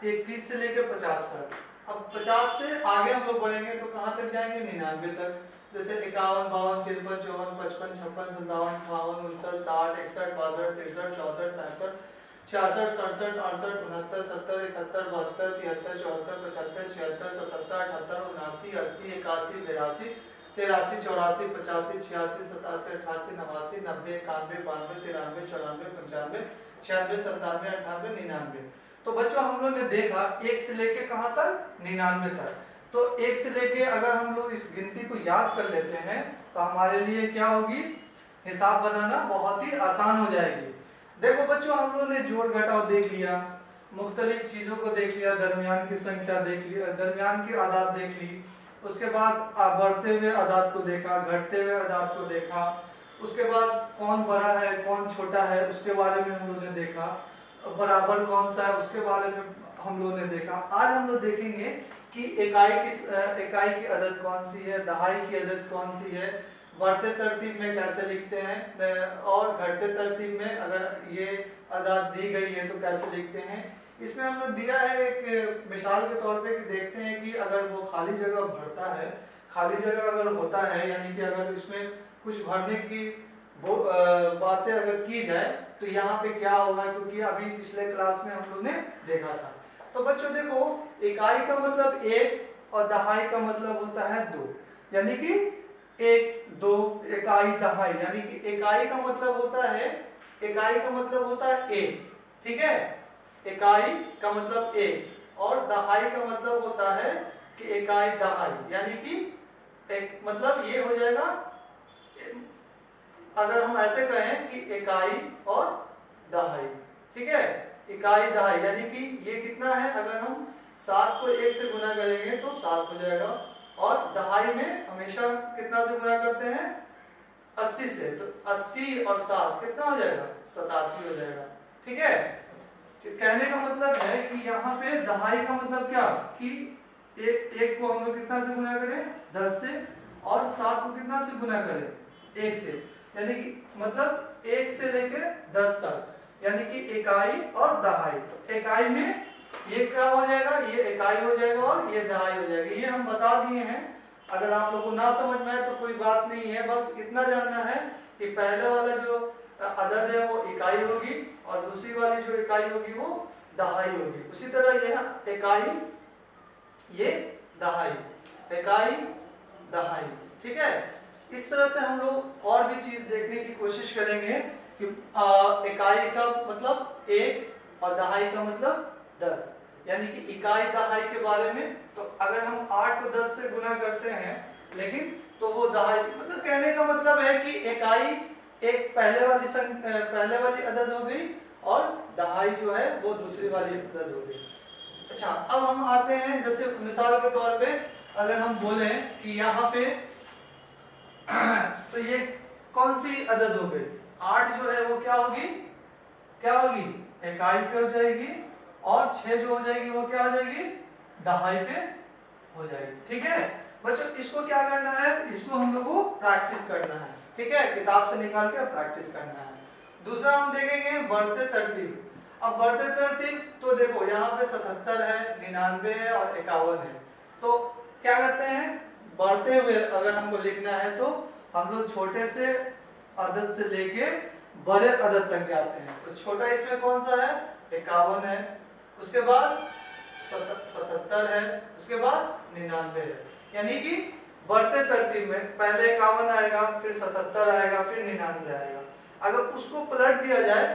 21 से लेकर 50 तक। अब 50 से आगे हम लोग बढ़ेंगे तो कहाँ तक जाएंगे? 99 तक। जैसे 51, 52, 53, 54, 55, 56, 57, 58, 59, 60, 61, 62, 63, 64, 65, 66, 67, 68, 69, 70, 71, 72, 73, 74, 75, 76, 77, 78, 79, 80, 81, 82, 83, 84, 85, 86, 87, 88, 89, 90, 91, 92, 93, 94, 95, 96, 97, 98, 99। तो बच्चों हम लोग ने देखा 1 से लेके कहाँ तक? 99 तक। तो 1 से लेके अगर हम लोग इस गिनती को याद कर लेते हैं तो हमारे लिए क्या होगी? हिसाब बनाना बहुत ही आसान हो जाएगी। देखो बच्चों हम लोगों ने जोड़ घटाव देख लिया, मुख्तलिफ चीज़ों को देख लिया, दरमियान की संख्या देख लिया, दरमियान की आदात देख ली, उसके बाद बढ़ते हुए आदात को देखा, घटते हुए आदात को देखा, उसके बाद कौन बड़ा है कौन छोटा है उसके बारे में हम लोगों ने देखा, बराबर कौन सा है उसके बारे में हम लोगों ने देखा। आज हम लोग देखेंगे कि इकाई की अदद कौन सी है, दहाई की अदद कौन सी है, बढ़ते तरतीब में कैसे लिखते हैं और घटते तरतीब में अगर ये अदाद दी गई है तो कैसे लिखते हैं। इसमें हमने दिया है एक मिसाल के तौर पे कि देखते हैं कि अगर वो खाली जगह भरता है, खाली जगह अगर होता है यानी कि अगर इसमें कुछ भरने की बातें अगर की जाए तो यहाँ पे क्या होगा, क्योंकि अभी पिछले क्लास में हम लोग ने देखा था। तो बच्चों देखो इकाई का मतलब 1 और दहाई का मतलब होता है 2, यानी कि 1, 2 इकाई दहाई, यानी कि इकाई का मतलब होता है 1, ठीक है। इकाई का मतलब 1 और दहाई का मतलब होता है कि इकाई दहाई, यानी कि एक मतलब ये हो जाएगा, अगर हम ऐसे कहें कि इकाई और दहाई, ठीक है, इकाई दहाई, यानी कि ये कितना है, अगर हम 7 को 1 से गुना करेंगे तो 7 हो जाएगा, और दहाई में हमेशा कितना से गुना करते हैं? 80 से, तो 80 और 7 कितना हो जाएगा? 87 हो जाएगा, ठीक है। कहने का मतलब है कि यहाँ पे दहाई का मतलब क्या कि एक को हम लोग कितना से गुना करें? 10 से, और 7 को कितना से गुना करें? 1 से, यानी कि मतलब 1 से लेकर 10 तक, यानी कि इकाई और दहाई। तो इकाई में ये क्या हो जाएगा? ये इकाई हो जाएगा और ये दहाई हो जाएगा। ये हम बता दिए हैं। अगर आप लोगों को ना समझ में आए तो कोई बात नहीं है, बस इतना जानना है कि पहले वाला जो अदद है वो इकाई होगी और दूसरी वाली जो इकाई होगी वो दहाई होगी। उसी तरह ये ना इकाई, ये दहाई, इकाई दहाई, ठीक है। इस तरह से हम लोग और भी चीज देखने की कोशिश करेंगे कि इकाई का मतलब 1 और दहाई का मतलब 10, यानी कि इकाई दहाई के बारे में। तो अगर हम 8 को 10 से गुना करते हैं लेकिन तो वो दहाई, मतलब कहने का मतलब है कि इकाई एक पहले वाली अदद हो गई और दहाई जो है वो दूसरी वाली अदद हो गई। अच्छा, अब हम आते हैं, जैसे मिसाल के तौर पे अगर हम बोलें कि यहाँ पे तो ये कौन सी अदद हो गई? 8 जो है वो क्या होगी? इकाई पे हो जाएगी, और 6 जो हो जाएगी वो क्या हो जाएगी? दहाई पे हो जाएगी, ठीक है। बच्चों इसको क्या करना है? इसको हम लोग को प्रैक्टिस करना है, ठीक है, किताब से निकाल के प्रैक्टिस करना है। दूसरा हम देखेंगे बढ़ते तरतीब। अब बढ़ते तरतीब तो देखो यहाँ पे 77 है, 99 है और 51 है। तो क्या करते हैं? बढ़ते हुए अगर हमको लिखना है तो हम लोग छोटे से अदद से लेके बड़े अदद तक जाते हैं। तो छोटा इसमें कौन सा है? 51 है, उसके बाद 77 है, उसके बाद 99 है। यानी कि बढ़ते तरतीब में पहले 51 आएगा, फिर 77 आएगा, फिर 99 आएगा। अगर उसको पलट दिया जाए,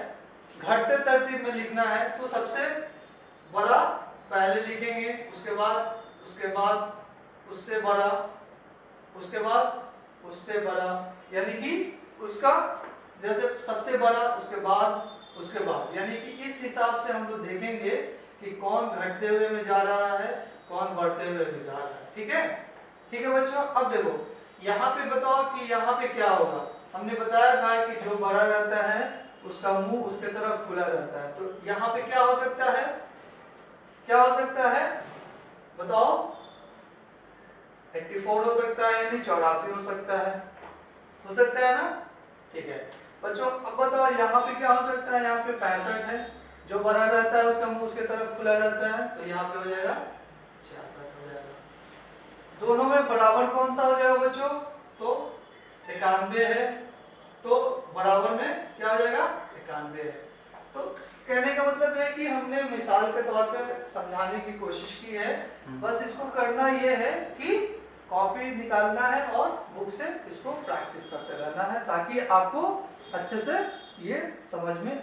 घटते तरतीब में लिखना है तो सबसे बड़ा पहले लिखेंगे, उसके बाद उससे बड़ा, उसके बाद उससे बड़ा, यानी कि उसका जैसे सबसे बड़ा उसके बाद, यानी कि इस हिसाब से हम लोग देखेंगे कि कौन घटते हुए में जा रहा है, कौन बढ़ते हुए में जा रहा है, ठीक है। ठीक है बच्चों, अब देखो यहाँ पे बताओ कि यहाँ पे क्या होगा। हमने बताया था कि जो बड़ा रहता है उसका मुंह उसके तरफ खुला रहता है। तो यहाँ पे क्या हो सकता है? बताओ। 84 हो सकता है, यानी 84 हो सकता है ना, ठीक है। बच्चों अब बताओ यहाँ पे क्या हो सकता है? यहाँ पे 65 है, जो बड़ा रहता है उसका मुंह उसके तरफ खुला रहता है, तो यहाँ पे हो जाएगा 66 हो जाएगा। दोनों में बराबर कौन सा हो जाएगा बच्चों, तो 91 है, तो बराबर में क्या हो जाएगा 91 है। तो कहने का मतलब है कि हमने मिसाल के तौर पे समझाने की कोशिश की है, बस इसको करना ये है कि कॉपी निकालना है और बुक से इसको प्रैक्टिस करते रहना है, ताकि आपको अच्छे से ये समझ में